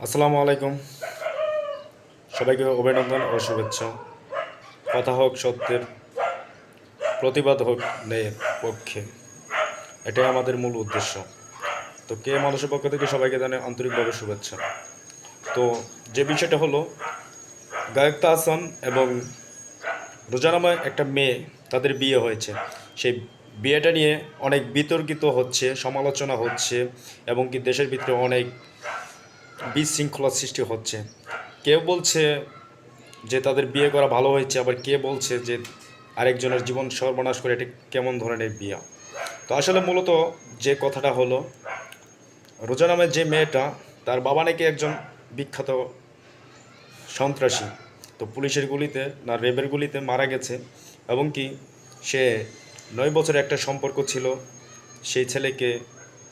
আসসালামু আলাইকুম। সবাইকে অভিনন্দন ও শুভেচ্ছা। কথা হোক সত্যের, প্রতিবাদ হোক ন্যায়ের পক্ষে, এটাই আমাদের মূল উদ্দেশ্য। তো কে মানুষের পক্ষ থেকে সবাইকে জানে আন্তরিকভাবে শুভেচ্ছা। তো যে বিষয়টা হলো, গায়ক তাহসান এবং রোজা নামে একটা মেয়ে, তাদের বিয়ে হয়েছে। সেই বিয়েটা নিয়ে অনেক বিতর্কিত হচ্ছে, সমালোচনা হচ্ছে, এবং কি দেশের ভিতরে অনেক বিশৃঙ্খলা সৃষ্টি হচ্ছে। কেউ বলছে যে তাদের বিয়ে করা ভালো হয়েছে, আবার কে বলছে যে আরেকজনের জীবন সর্বনাশ করে এটা কেমন ধরনের বিয়ে। তো আসলে মূলত যে কথাটা হলো, রোজা নামের যে মেয়েটা, তার বাবা নাকি একজন বিখ্যাত সন্ত্রাসী। তো পুলিশের গুলিতে না রেবের গুলিতে মারা গেছে, এবং কি সে 9 বছরের একটা সম্পর্ক ছিল, সেই ছেলেকে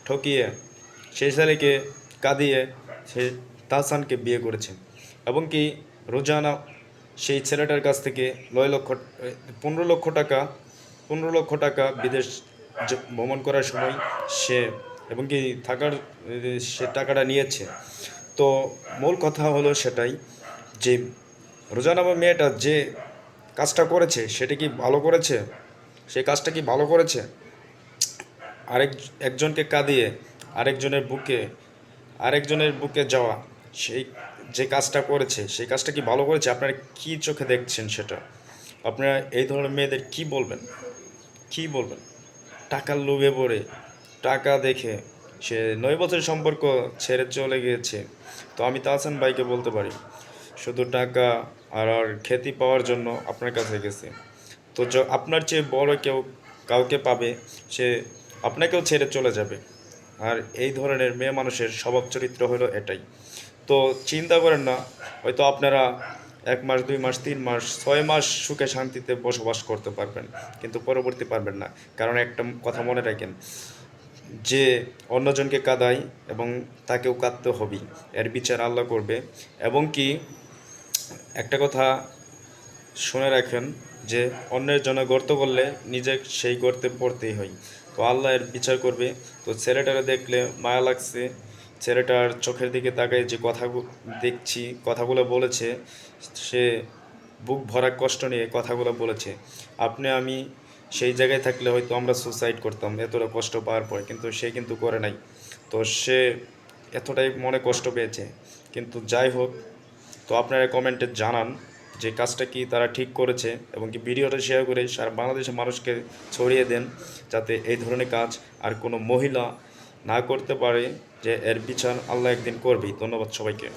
ঠকিয়ে, সেই ছেলেকে কাঁদিয়ে সে তাহসানকে বিয়ে করেছে। এবং কি রোজানা সেই ছেলেটার কাছ থেকে 9 লক্ষ 15 লক্ষ টাকা 15 লক্ষ টাকা বিদেশ ভ্রমণ করার সময় সে, এবং কি থাকার সে টাকাটা নিয়েছে। তো মূল কথা হলো সেটাই, যে রোজা নামা মেয়েটা যে কাজটা করেছে সেটা কি ভালো করেছে? সেই কাজটা কি ভালো করেছে? আরেক একজনকে কাঁদিয়ে আরেকজনের বুকে আরেকজনের বুকে যাওয়া, সেই যে কাজটা করেছে সেই কাজটা কি ভালো করেছে? আপনারা কি চোখে দেখছেন সেটা? আপনারা এই ধরনের মেয়েদের কি বলবেন? কি বলবেন? টাকার লোভে পড়ে, টাকা দেখে সে 9 বছরের সম্পর্ক ছেড়ে চলে গিয়েছে। তো আমি তাহসান ভাইকে বলতে পারি, শুধু টাকা আর খ্যাতি পাওয়ার জন্য আপনার কাছে গেছে। তো আপনার চেয়ে বড় কেউ কাউকে পাবে, সে আপনাকেও ছেড়ে চলে যাবে। আর এই ধরনের মেয়ে মানুষের স্বভাব চরিত্র হলো এটাই। তো চিন্তা করেন না, হয়তো আপনারা 1 মাস 2 মাস 3 মাস 6 মাস সুখে শান্তিতে বসবাস করতে পারবেন, কিন্তু পরবর্তী পারবেন না। কারণ একটা কথা মনে রাখেন, যে অন্যজনকে কাঁদায় এবং তাকেও কাঁদতে হবেই, এর বিচার আল্লাহ করবে। এবং কি একটা কথা শুনে রাখেন, যে অন্যের জন্য গর্ত করলে নিজে সেই গর্তে পড়তেই হয়। তো আল্লাহ এর বিচার করবে। তো ছেলেটারে দেখলে মায়া লাগছে, ছেলেটার চোখের দিকে তাকায় যে দেখছি কথাগুলো বলেছে, সে বুক ভরা কষ্ট নিয়ে কথাগুলো বলেছে। আপনি আমি সেই জায়গায় থাকলে হয়তো আমরা সুসাইড করতাম এতটা কষ্ট পাওয়ার পর, কিন্তু সে কিন্তু করে নাই। তো সে এতটাই মনে কষ্ট পেয়েছে। কিন্তু যাই হোক, তো আপনারা কমেন্টে জানান যে কাজটা কি তারা ঠিক করেছে, এবং কি ভিডিওটা শেয়ার করে সারা বাংলাদেশের মানুষকে ছড়িয়ে দেন, যাতে এই ধরনের কাজ আর কোনো মহিলা না করতে পারে, যে এর বিচার আল্লাহ একদিন করবেই। ধন্যবাদ সবাইকে।